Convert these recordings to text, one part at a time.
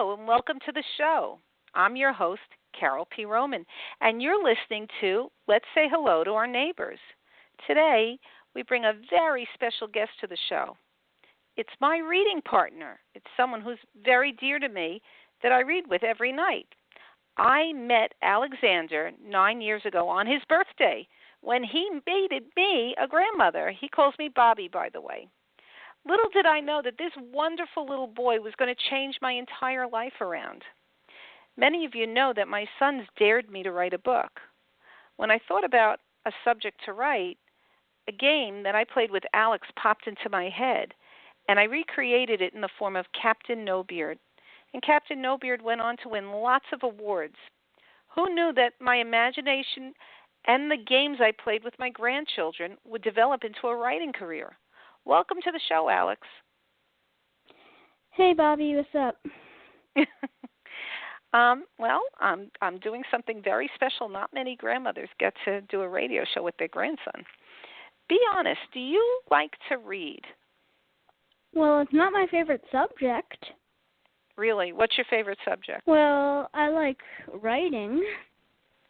Hello, and welcome to the show. I'm your host, Carole P. Roman, and you're listening to Let's Say Hello to Our Neighbors. Today, we bring a very special guest to the show. It's my reading partner. It's someone who's very dear to me that I read with every night. I met Alexander 9 years ago on his birthday when he made me a grandmother. He calls me Bobby, by the way. Little did I know that this wonderful little boy was going to change my entire life around. Many of you know that my sons dared me to write a book. When I thought about a subject to write, a game that I played with Alex popped into my head, and I recreated it in the form of Captain No Beard. And Captain No Beard went on to win lots of awards. Who knew that my imagination and the games I played with my grandchildren would develop into a writing career? Welcome to the show, Alex. Hey, Bobby, what's up? Well, I'm doing something very special. Not many grandmothers get to do a radio show with their grandson. Be honest, do you like to read? Well, it's not my favorite subject. Really? What's your favorite subject? Well, I like writing.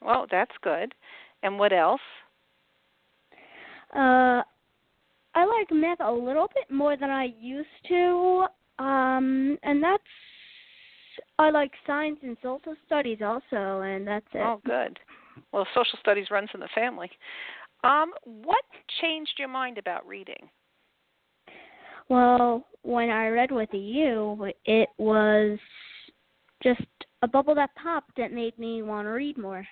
Well, that's good. And what else? I like math a little bit more than I used to, and I like science and social studies also, and that's it. Oh, good. Well, social studies runs in the family. What changed your mind about reading? Well, when I read with you, it was just a bubble that popped that made me want to read more.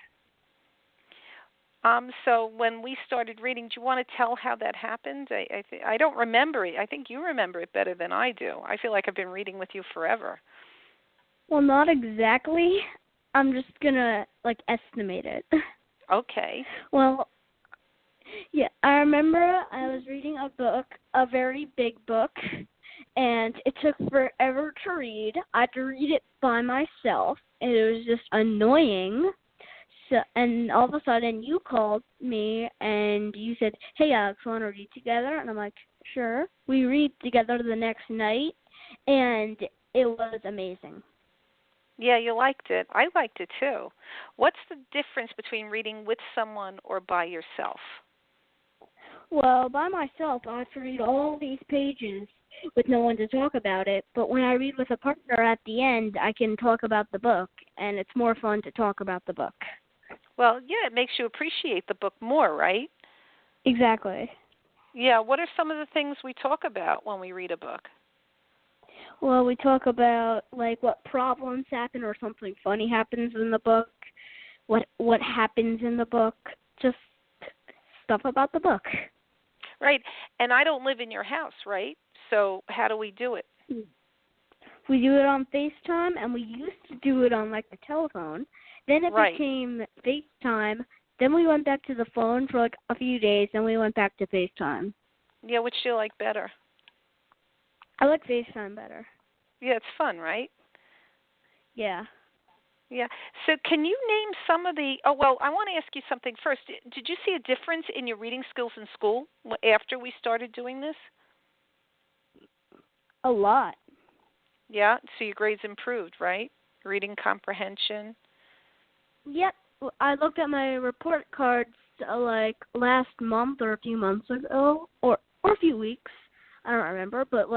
So when we started reading, do you want to tell how that happened? I don't remember it. I think you remember it better than I do. I feel like I've been reading with you forever. Well, not exactly. I'm just going to, estimate it. Okay. Well, yeah, I remember I was reading a book, a very big book, and it took forever to read. I had to read it by myself, and it was just annoying. So, and all of a sudden, you called me, and you said, "Hey, Alex, want to read together?" And I'm like, "Sure." We read together the next night, and it was amazing. Yeah, you liked it. I liked it, too. What's the difference between reading with someone or by yourself? Well, by myself, I have to read all these pages with no one to talk about it. But when I read with a partner at the end, I can talk about the book, and it's more fun to talk about the book. Well, yeah, it makes you appreciate the book more, right? Exactly. Yeah, what are some of the things we talk about when we read a book? Well, we talk about, what problems happen or something funny happens in the book, what happens in the book, just stuff about the book. Right, and I don't live in your house, right? So how do we do it? We do it on FaceTime, and we used to do it on, the telephone. Then it became FaceTime. Then we went back to the phone for, a few days, and we went back to FaceTime. Yeah, which do you like better? I like FaceTime better. Yeah, it's fun, right? Yeah. Yeah. So can you name some of the – I want to ask you something first. Did you see a difference in your reading skills in school after we started doing this? A lot. Yeah? So your grades improved, right? Reading comprehension? Yep. I looked at my report cards, last month or a few months ago or a few weeks. I don't remember, but,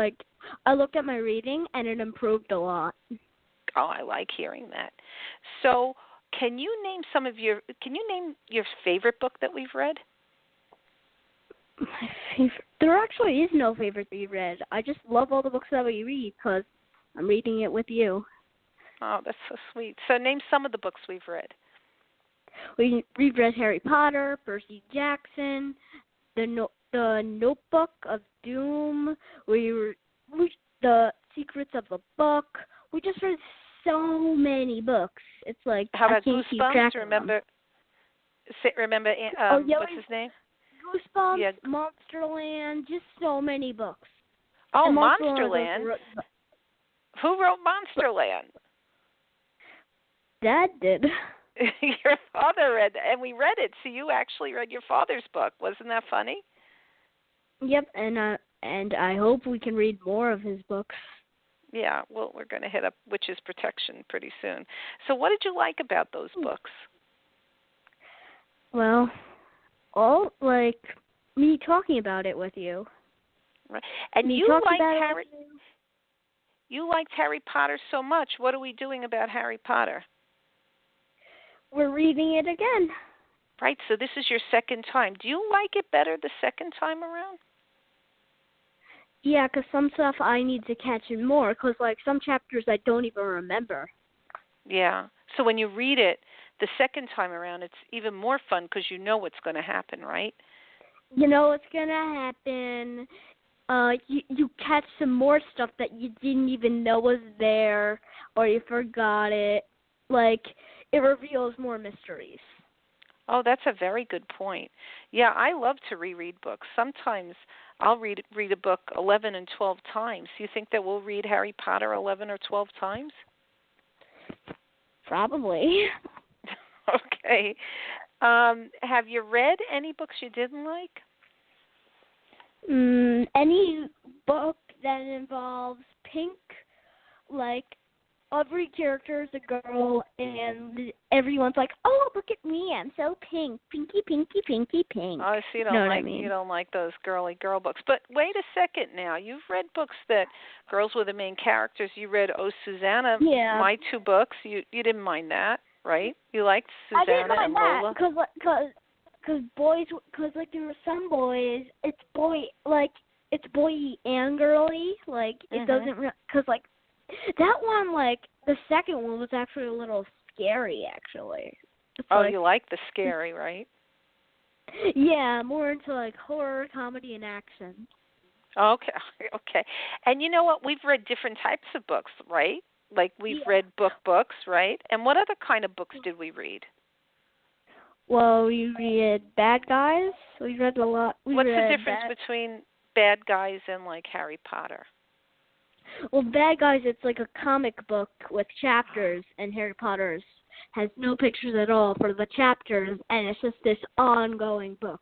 I looked at my reading, and it improved a lot. Oh, I like hearing that. So, can you name your favorite book that we've read? My favorite? There actually is no favorite we read. I just love all the books that we read because I'm reading it with you. Oh, that's so sweet. So, name some of the books we've read. We've read Harry Potter, Percy Jackson, the Notebook of Doom. The Secrets of the Book. We just read so many books. It's how about I can't keep Goosebumps? track Remember? What's his name? Goosebumps, Yeah. Monsterland, just so many books. Oh, and Monsterland. Who wrote Monsterland? Dad did. Your father read, and we read it. So you actually read your father's book. Wasn't that funny? Yep, and I hope we can read more of his books. Yeah, well, we're going to hit up witches protection pretty soon. So what did you like about those books? Well, all like me talking about it with you. Right. And Me you talking liked about it Harry. with you. You liked Harry Potter so much. What are we doing about Harry Potter? We're reading it again. Right. So this is your second time. Do you like it better the second time around? Yeah, 'cause some stuff I need to catch in more. 'Cause like some chapters I don't even remember. Yeah. So when you read it the second time around, it's even more fun because you know what's going to happen, right? You know what's gonna happen. You catch some more stuff that you didn't even know was there, or you forgot it. Like it reveals more mysteries. Oh, that's a very good point. Yeah, I love to reread books. Sometimes I'll read a book 11 and 12 times. Do you think that we'll read Harry Potter 11 or 12 times? Probably. Okay. Have you read any books you didn't like? Any book that involves pink, like every character is a girl, and everyone's like, "Oh, look at me, I'm so pink, pinky, pinky, pinky, pink." Oh, so you Know don't what I like mean? you don't like those girly girl books. But wait a second now. You've read books that girls were the main characters. You read Oh Susanna, Yeah. my two books. You didn't mind that, right? You liked I didn't Susanna mind and that Lola. because boys, because like there were some boys, it's boy and girly, like it doesn't, because like that one, like the second one was actually a little scary actually. It's Oh, like, you like the scary, right? yeah, more into like horror, comedy, and action. Okay, okay. And you know what? We've read different types of books, right? Like we've Yeah. read books, right? And what other kind of books did we read? Well, we read Bad Guys. We read a lot. What's the difference between Bad Guys and like Harry Potter? Well, Bad Guys, it's like a comic book with chapters, and Harry Potter's has no pictures at all for the chapters, and it's just this ongoing book.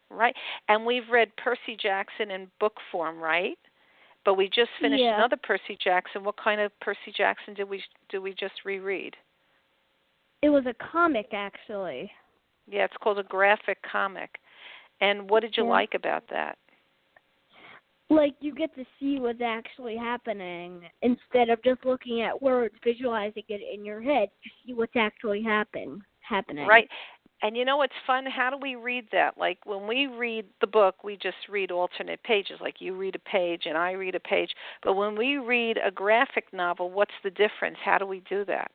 Right. And we've read Percy Jackson in book form, right? But we just finished another Percy Jackson. What kind of Percy Jackson did we just reread? It was a comic, actually. Yeah, it's called a graphic comic. And what did you like about that? Like, you get to see what's actually happening instead of just looking at words, visualizing it in your head. You see what's actually happening. Right. And you know what's fun? How do we read that? Like when we read the book, we just read alternate pages. Like you read a page and I read a page. But when we read a graphic novel, what's the difference? How do we do that?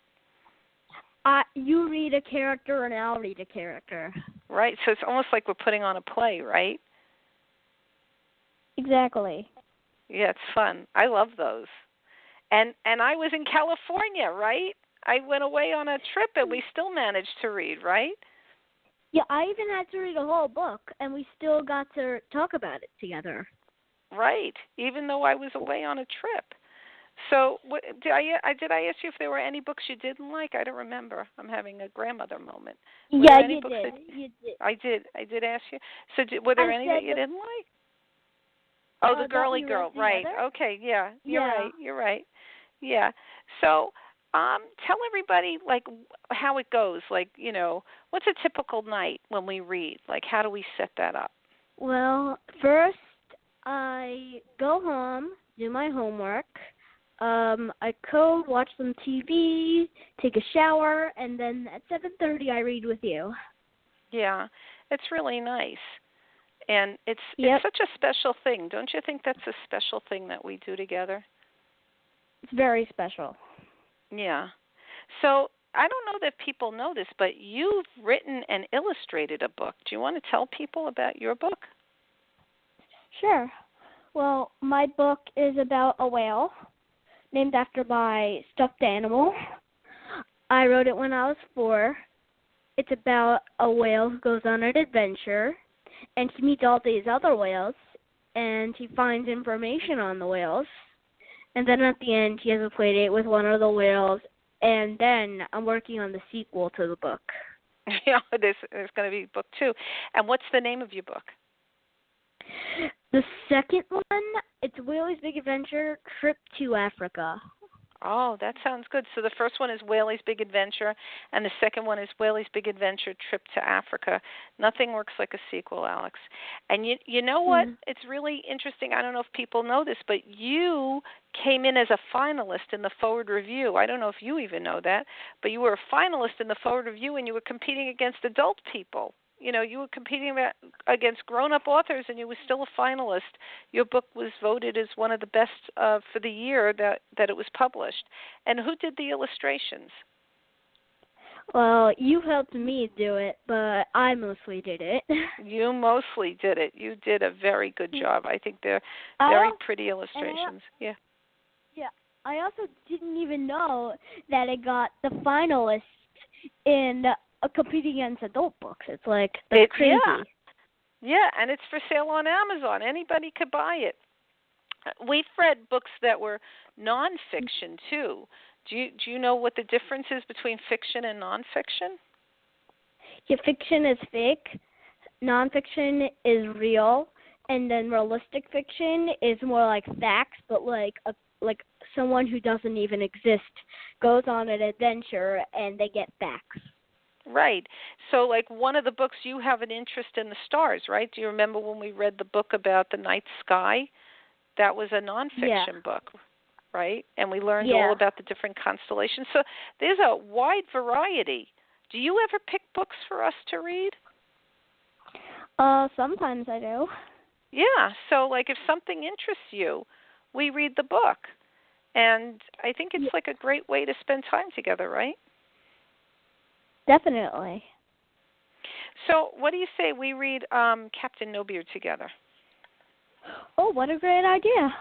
You read a character and I'll read a character. Right. So it's almost like we're putting on a play, right? Exactly. Yeah, it's fun. I love those. And I was in California, right? I went away on a trip and we still managed to read, right? Yeah, I even had to read a whole book, and we still got to talk about it together. Right, even though I was away on a trip. So did I ask you if there were any books you didn't like? I don't remember. I'm having a grandmother moment. Yeah, you did. You did. I did ask you. So were there any that you didn't like? Oh, the girly girl, right. Okay, yeah, you're right. Yeah. So tell everybody, like, how it goes. Like, you know, what's a typical night when we read? Like, how do we set that up? Well, first, I go home, do my homework. I code, watch some TV, take a shower, and then at 7:30 I read with you. Yeah, it's really nice. And it's such a special thing. Don't you think that's a special thing that we do together? It's very special. Yeah. So I don't know that people know this, but you've written and illustrated a book. Do you want to tell people about your book? Sure. Well, my book is about a whale named after my stuffed animal. I wrote it when I was 4. It's about a whale who goes on an adventure, and he meets all these other whales, and he finds information on the whales. And then at the end, he has a play date with one of the whales, and then I'm working on the sequel to the book. Yeah, there's going to be book 2. And what's the name of your book? The second one, it's Whaley's Big Adventure Trip to Africa. Oh, that sounds good. So the first one is Whaley's Big Adventure, and the second one is Whaley's Big Adventure Trip to Africa. Nothing works like a sequel, Alex. And you know what? It's really interesting. I don't know if people know this, but you came in as a finalist in the Forward Review. I don't know if you even know that, but you were a finalist in the Forward Review, and you were competing against adult people. You know, you were competing against grown-up authors, and you were still a finalist. Your book was voted as one of the best for the year that it was published. And who did the illustrations? Well, you helped me do it, but I mostly did it. You mostly did it. You did a very good job. I think they're very pretty illustrations. Yeah. Yeah. I also didn't even know that it got the finalists in competing against adult books. It's like, that's crazy. Yeah, and it's for sale on Amazon. Anybody could buy it. We've read books that were nonfiction too. Do you know what the difference is between fiction and nonfiction? Yeah, fiction is fake, nonfiction is real, and then realistic fiction is more like facts, but like someone who doesn't even exist goes on an adventure and they get facts. Right. So, like, one of the books, you have an interest in the stars, right? Do you remember when we read the book about the night sky? That was a nonfiction book, right? And we learned all about the different constellations. So there's a wide variety. Do you ever pick books for us to read? Sometimes I do. Yeah. So, like, if something interests you, we read the book. And I think it's like a great way to spend time together, right? Definitely. So what do you say we read Captain No Beard together? Oh, what a great idea.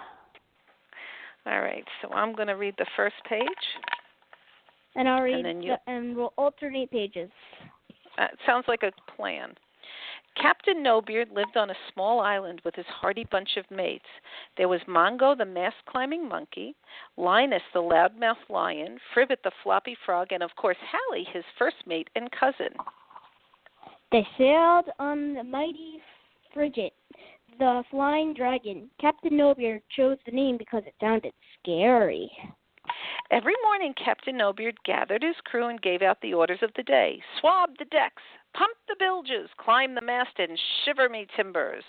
All right, so I'm going to read the first page. And I'll read, and we'll alternate pages. Sounds like a plan. Captain No Beard lived on a small island with his hardy bunch of mates. There was Mongo, the mast-climbing monkey, Linus, the loudmouth lion, Fribbit, the floppy frog, and, of course, Hallie, his first mate and cousin. They sailed on the mighty Frigate, the flying dragon. Captain No Beard chose the name because it sounded scary. Every morning, Captain No Beard gathered his crew and gave out the orders of the day. Swab the decks, pump the bilges, climb the mast, and shiver me timbers.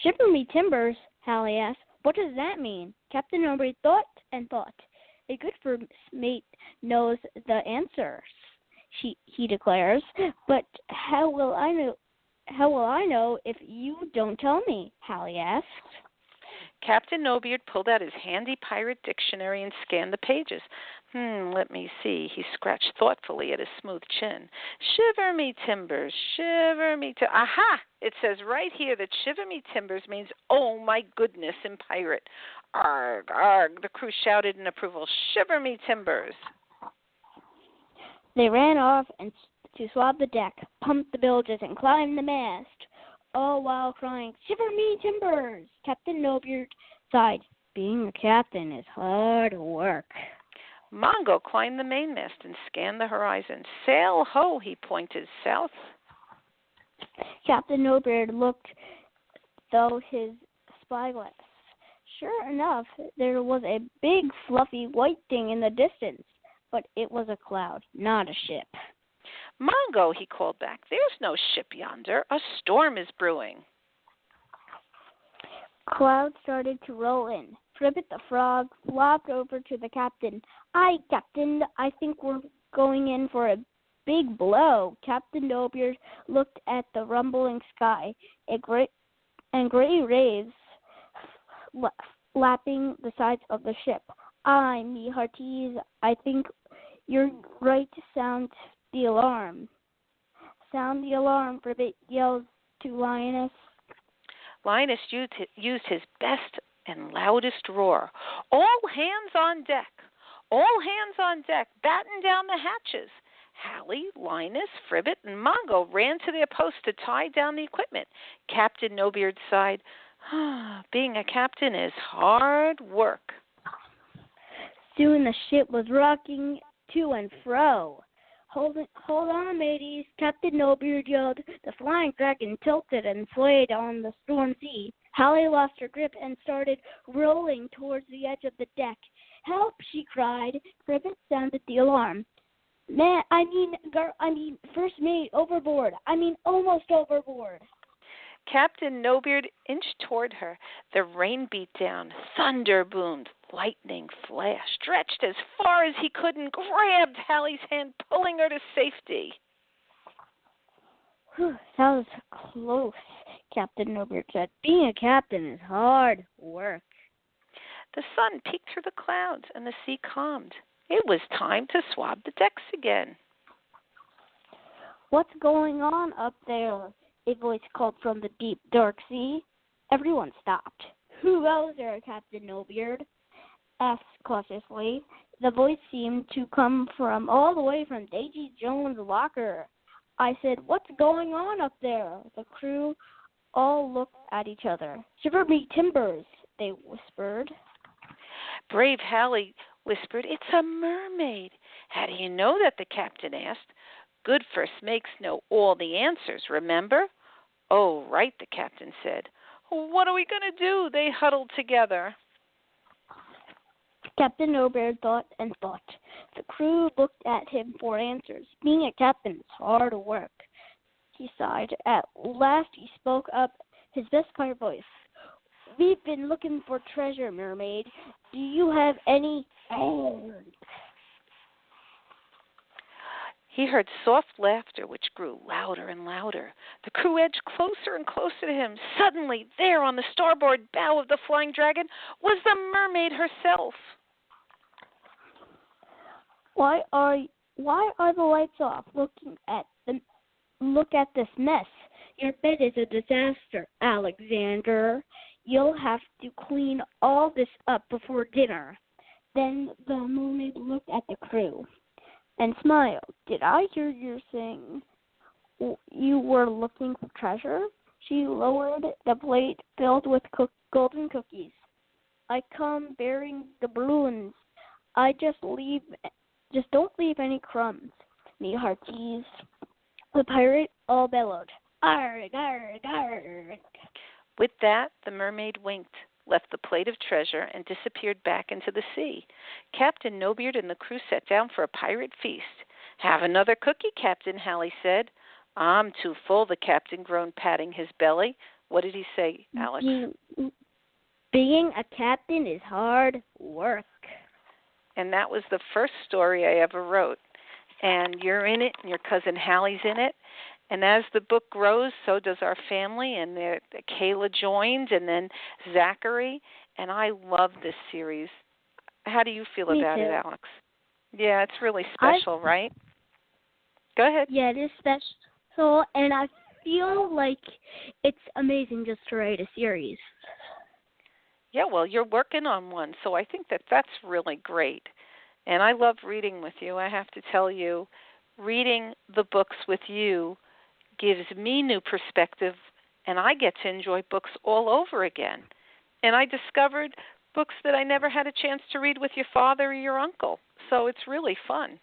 Shiver me timbers, Hallie asked. What does that mean? Captain No Beard thought and thought. A good first mate knows the answers, he declares. But how will I know if you don't tell me? Hallie asked. Captain No Beard pulled out his handy pirate dictionary and scanned the pages. Let me see. He scratched thoughtfully at his smooth chin. Shiver me timbers, shiver me Aha! It says right here that shiver me timbers means, oh my goodness, in pirate. Arg, arg, the crew shouted in approval. Shiver me timbers. They ran off to swab the deck, pump the bilges, and climb the mast, all while crying, shiver me timbers. Captain No Beard sighed. Being a captain is hard work. Mongo climbed the mainmast and scanned the horizon. Sail ho, he pointed south. Captain No Beard looked through his spyglass. Sure enough, there was a big fluffy white thing in the distance, but it was a cloud, not a ship. Mongo, he called back, there's no ship yonder. A storm is brewing. Clouds started to roll in. Fribbit the frog flopped over to the captain. Aye, Captain, I think we're going in for a big blow. Captain No Beard looked at the rumbling sky, gray waves lapping the sides of the ship. Aye, me hearties, I think you're right to sound the alarm. Sound the alarm, Fribbit yells to Linus. Linus used his best and loudest roar. All hands on deck. All hands on deck. Batten down the hatches. Hallie, Linus, Fribbit, and Mongo ran to their posts to tie down the equipment. Captain No Beard sighed. Being a captain is hard work. Soon the ship was rocking to and fro. Hold on, mateys, Captain No-Beard yelled. The flying dragon tilted and swayed on the storm sea. Hallie lost her grip and started rolling towards the edge of the deck. Help, she cried. Cribbit sounded the alarm. First mate, overboard. Almost overboard. Captain No-Beard inched toward her. The rain beat down. Thunder boomed. Lightning flashed. Stretched as far as he could and grabbed Hallie's hand, pulling her to safety. Whew, that was close, Captain No-Beard said. Being a captain is hard work. The sun peeked through the clouds and the sea calmed. It was time to swab the decks again. What's going on up there? A voice called from the deep, dark sea. Everyone stopped. Who goes there, Captain No-Beard? Asked cautiously. The voice seemed to come from all the way from Daisy Jones' locker. I said, what's going on up there? The crew all looked at each other. Shiver me timbers, they whispered. Brave Hallie whispered, it's a mermaid. How do you know that? The captain asked. Good first mates know all the answers, remember? Oh, right, the captain said. What are we going to do? They huddled together. Captain No-Beard thought and thought. The crew looked at him for answers. Being a captain is hard work. He sighed. At last he spoke up, his best pirate voice. We've been looking for treasure, mermaid. Do you have any? He heard soft laughter, which grew louder and louder. The crew edged closer and closer to him. Suddenly, there on the starboard bow of the Flying Dragon was the mermaid herself. Why are the lights off? Look at this mess. Your bed is a disaster, Alexander. You'll have to clean all this up before dinner. Then the mermaid looked at the crew and smiled. Did I hear you saying you were looking for treasure? She lowered the plate filled with golden cookies. I come bearing the balloons. Just don't leave any crumbs, me hearties. The pirate all bellowed. Arg, arg, arg. With that, the mermaid winked, left the plate of treasure, and disappeared back into the sea. Captain No-Beard and the crew sat down for a pirate feast. Have another cookie, Captain, Hallie said. I'm too full, the captain groaned, patting his belly. What did he say, Alex? Being a captain is hard work. And that was the first story I ever wrote. And you're in it, and your cousin Hallie's in it. And as the book grows, so does our family. And Kayla joined, and then Zachary. And I love this series. How do you feel about it, Alex? Yeah, it's really special, right? Go ahead. Yeah, it is special. And I feel like it's amazing just to write a series. Yeah, well, you're working on one, so I think that's really great. And I love reading with you. I have to tell you, reading the books with you gives me new perspective, and I get to enjoy books all over again. And I discovered books that I never had a chance to read with your father or your uncle. So it's really fun.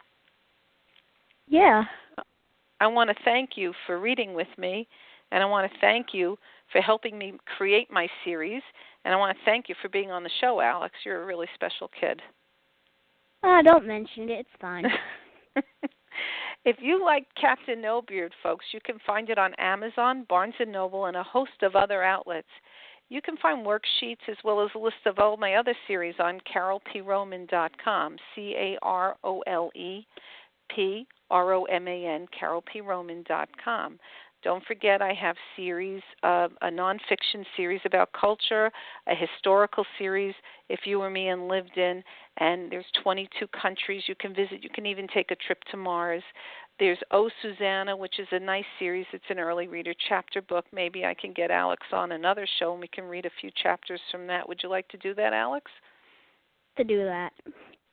Yeah. I want to thank you for reading with me, and I want to thank you for helping me create my series, and I want to thank you for being on the show, Alex. You're a really special kid. Don't mention it. It's fine. If you like Captain No-Beard, folks, you can find it on Amazon, Barnes & Noble, and a host of other outlets. You can find worksheets as well as a list of all my other series on CarolePRoman.com, CarolePRoman, CarolePRoman.com. Don't forget I have series, a nonfiction series about culture, a historical series, If You Were Me and Lived In, and there's 22 countries you can visit. You can even take a trip to Mars. There's Oh, Susanna, which is a nice series. It's an early reader chapter book. Maybe I can get Alex on another show and we can read a few chapters from that. Would you like to do that, Alex? To do that.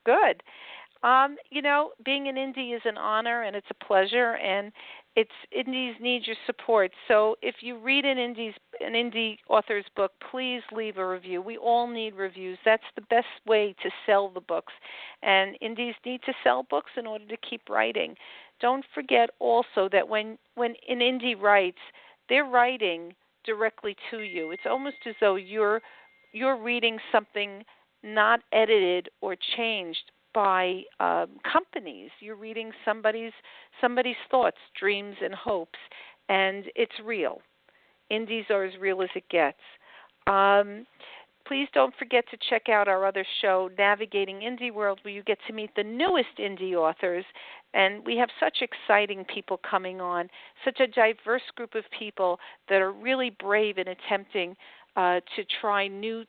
Good. Being an indie is an honor and it's a pleasure, and indies need your support. So if you read an indie author's book, please leave a review. We all need reviews. That's the best way to sell the books. And indies need to sell books in order to keep writing. don't forget also that when an indie writes, they're writing directly to you. It's almost as though you're reading something not edited or changed by companies. You're reading somebody's thoughts, dreams, and hopes, and it's real. Indies are as real as it gets. Please don't forget to check out our other show, Navigating Indie World, where you get to meet the newest indie authors. And we have such exciting people coming on, such a diverse group of people that are really brave in attempting to try new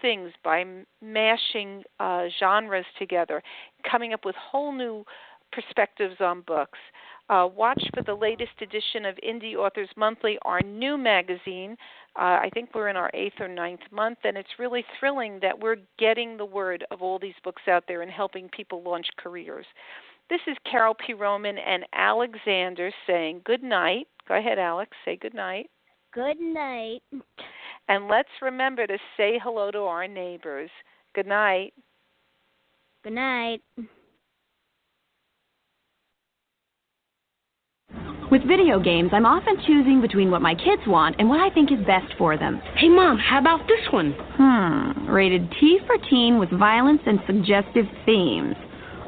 things by mashing genres together, coming up with whole new perspectives on books. Watch for the latest edition of Indie Authors Monthly, our new magazine. I think we're in our 8th or 9th month, and it's really thrilling that we're getting the word of all these books out there and helping people launch careers. This is Carole P. Roman and Alexander saying good night. Go ahead, Alex. Say good night. Good night. And let's remember to say hello to our neighbors. Good night. Good night. With video games, I'm often choosing between what my kids want and what I think is best for them. Hey, Mom, how about this one? Rated T for teen with violence and suggestive themes.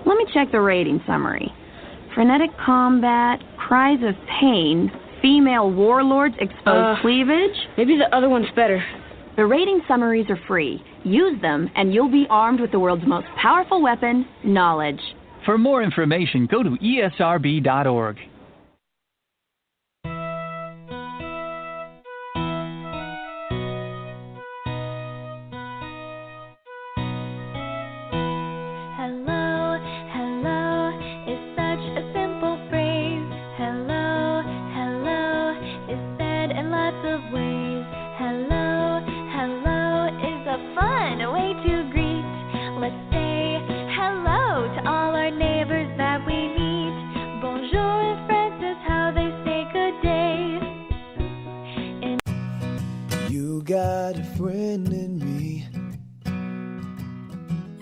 Let me check the rating summary. Frenetic combat, cries of pain, female warlords expose cleavage. Maybe the other one's better. The rating summaries are free. Use them, and you'll be armed with the world's most powerful weapon, knowledge. For more information, go to esrb.org. Got a friend in me.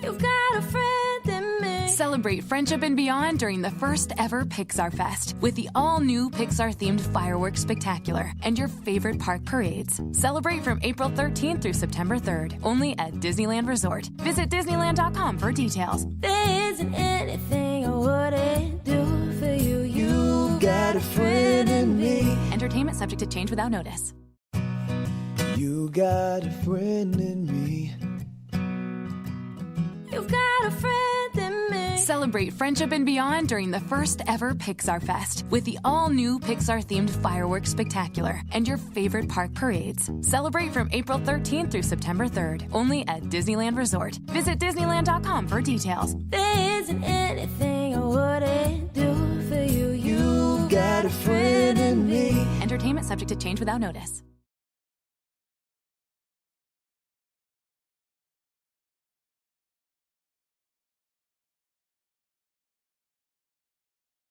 You've got a friend in me. Celebrate friendship and beyond during the first ever Pixar Fest with the all-new Pixar-themed fireworks spectacular and your favorite park parades. Celebrate from April 13th through September 3rd, only at Disneyland Resort. Visit Disneyland.com for details. There isn't anything I wouldn't do for you. You've got a friend in me. Entertainment subject to change without notice. You got a friend in me. You've got a friend in me. Celebrate friendship and beyond during the first ever Pixar Fest with the all-new Pixar-themed fireworks spectacular and your favorite park parades. Celebrate from April 13th through September 3rd, only at Disneyland Resort. Visit Disneyland.com for details. There isn't anything I wouldn't do for you. You've got a friend in me. Entertainment subject to change without notice.